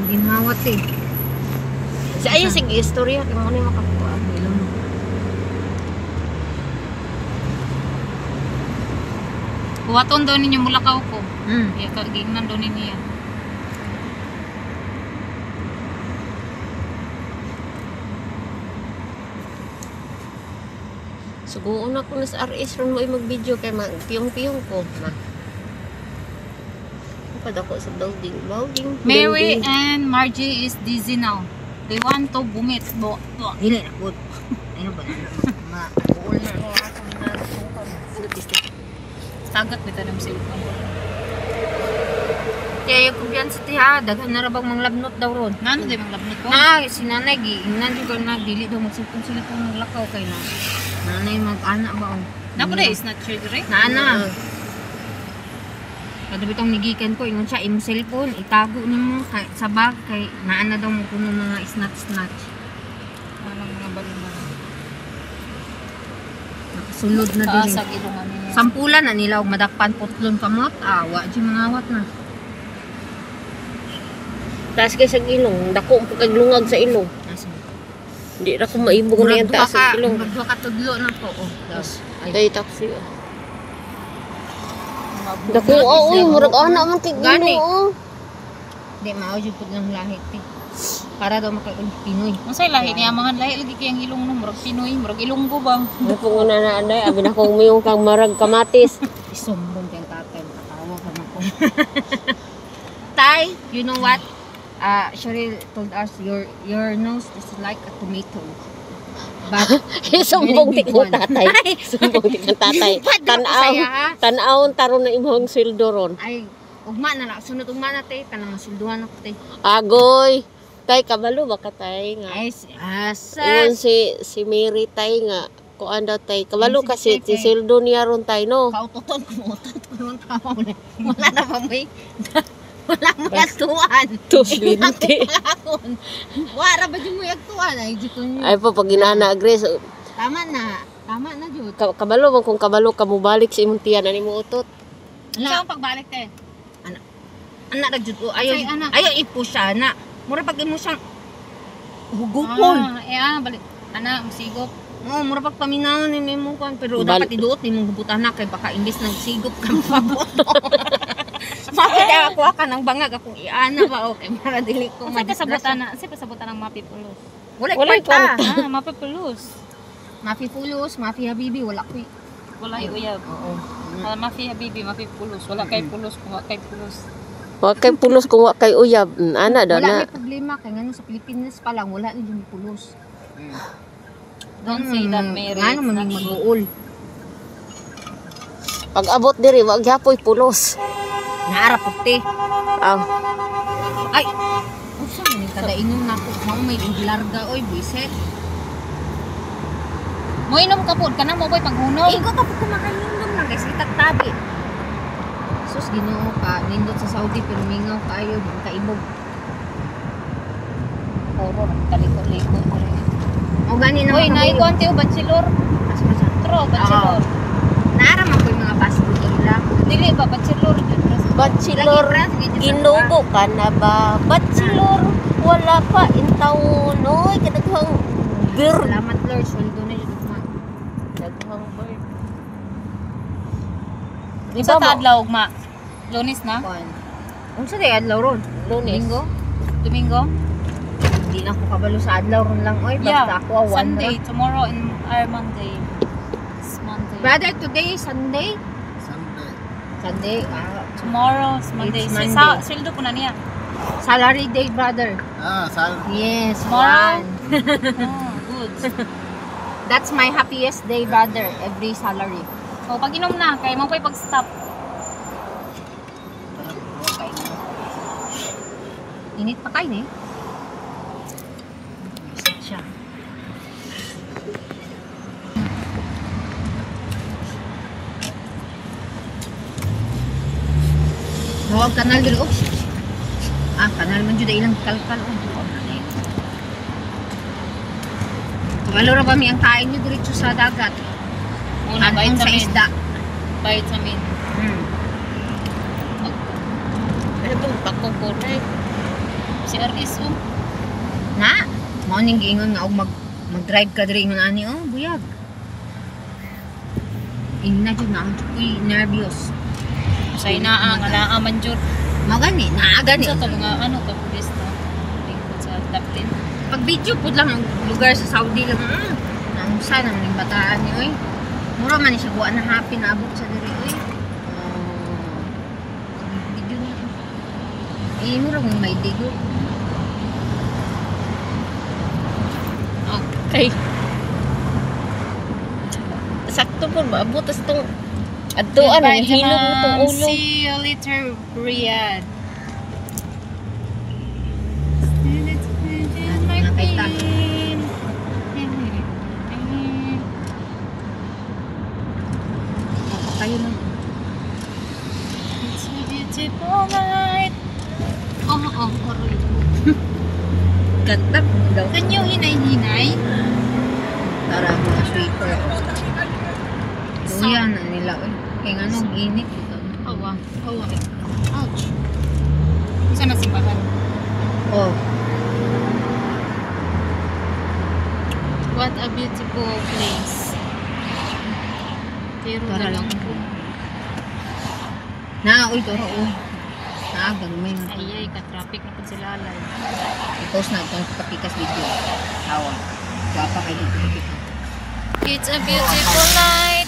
Ginhawat eh. Sa ayo sige istorya kay mo ni makakuha. Kuwaton daw ninyo mulakaw ko. Kaya kagignan daw ninyo yan. Suguon ako na sa RS ron mo mag-video kay piyong-piyong ko. Kapag ako sa building. Mary and Margie is dizzy now. They want to vomit. Dili na po. Ayun ba? Ma-uul na ako na Tagat bita ng cellphone. Kaya yung kumpiyan sa tiha, daghan na rabang manglabnot daw ron. Nano din manglabnot ko? Si nanay, giingnan juga na, dili daw magsipon-silipon maglakaw kay na. Nanay mag-ana ba o? Napo na is not surgery? Naana. Kada bitong nigikan ko, ingon siya, imong cellphone, itago niyo mo sa bag, kay naana daw mo kuno mga snatch-snatch. Anong mga balon. Nakasulod na din. Sa gilungan niya. Sampulan na nila og madakpan putlon kamot. Wa di mangawat na. Taas kay sa ilong, dako ang pagkaglungag sa ilong. Hindi ra ko maibog na yung taas sa ilong. Magduha ka tudlo na po. Ay, taxi. Dako, uy, murag ana man kay gino. Di mao jud pud ng lahi ti. Para daw makaul Pinoy. Unsay lahi niya mga lahi lagi kay ang ilong no, murag Pinoy, murag Ilonggo ba? Ano po na anday, abi na kong miyong kang marag kamatis. Isumbong kang tatay, makatawa ka na ko. Tay, you know what? Cheryl told us your nose is like a tomato. But sumbong ti ko tatay. Sumbong ti ko tatay. Tan-aw taron na imong sildoron. Ay, ugma na lang. Sunod ugma na tay, kanang masilduhan ako tay. Agoy. Tay kabalo ba ka tay nga? Ay, asas. Si Mary tay nga. Kuan daw tay. Kabalo kasi si sildo niya ron tay no. Kautoton ko ron tawo. Wala na ba may wala mo yagtuan. Tuslinti. Wala ba dyan mo yagtuan? Ay po, pag ginana agres. Tama na. Tama na, Jud. Kabalo mo, kung kabalo ka mo balik sa imong tiyan, ano mo utot? Saan pagbalik te? Anak na, Jud. Ayaw ipo siya, na. Mura pag imo siyang hugupon. Balik. Anak, masigop. Oo, mura pag paminaw ni mo kan. Pero dapat iduot ni mong gubutan na, kay baka imbis nagsigop ka mapaboto. Makita ako ka ng bangag akong iana ba okay para dili ko kasabutan na ng mapipulos. Wala kwarta. Mapipulos. Mapipulos, mafi habibi wala ko. Wala uyab. Oo. Mafi habibi, mapipulos. Wala kay pulos kung kay pulos. Wa kay pulos kung wa kay uyab. Ana daw na. Wala may problema kay ngano sa Pilipinas pa lang wala ni yung pulos. Don't say that, Mary. Ano man mag-uul. Pag abot diri wag gyapoy pulos. Naara puti. Ay. Usa man kada inom nako. Mao may larga oy buiset. Mo inom ka pud kana mo boy paghunom. Igo ka pud kumakainom na guys itagtabi. Sus Ginoo ka nindot sa Saudi pero mingaw kaayo di kaibog. Puro talikod-likod. O gani na. Oy nay ko antio bachelor. Tro bachelor. Naara man ko mga basketball lang. Dili ba bachelor jud. Bachelor, ginugo ka na ba? Bachelor, wala pa intawon. Oy, kadaghang bird. Salamat Lord, sweldo na yun. Kadaghang bird. Sa adlaw ugma. Lunes na? Unsa day adlaw ron? Lunes. Domingo? Hindi na ko kabalo sa adlaw ron lang. Oy, basta ako awan. Sunday, tomorrow and Monday. It's Monday. Brother, today is Sunday? Sunday. Tomorrow is Monday. It's Monday. Sweldo ko na niya. Salary day, brother. Salary. Yes, tomorrow. Good. That's my happiest day, brother. Every salary. So, pag inom na, kaya mo pa'y pag-stop. Init pa kayo, eh. Siya. Huwag kanal dito. Kanal man dito ilang kalkal. Kabalo ra ba mi ang kain nyo diretso sa dagat? Una, Anong sa isda? Vitamin. Ano itong pakukunay? Si Aris, oh. Na, mao ning giingon nga og mag-drive ka diri ingon ani oh, buyag. Ina jud na uy nervyos. Say naa nga naa man jud. Mao gani, naa gani. Sa to mga ano ka pulis na lingkod sa Dublin. Pag video pud lang ang lugar sa Saudi lang. Naungsa nang ning bataan ni oy. Mura man ni siya buwan na happy na abot sa diri oy. Video ni. Mura kung may digo. Okay. Sakto po ba? Butas itong adtuan ang hilog mo itong ulo. See you later, Riyadh. Nakita. Kayo lang. It's a beautiful night. Aroy. Ganda daw. Kanyo hinay-hinay? Tara mga sweeper. Duyan na nila oy. Kaya nga nung init. Awa. Ouch. Isa na simbahan. Oh. What a beautiful place. Pero Tara na lang lang. po. Uy, toro uy. Gagmay nga. Ay, ka-traffic na po sila alay. I-post na itong kapikas video. Tawa. Guwapa kayo dito. It's a beautiful night.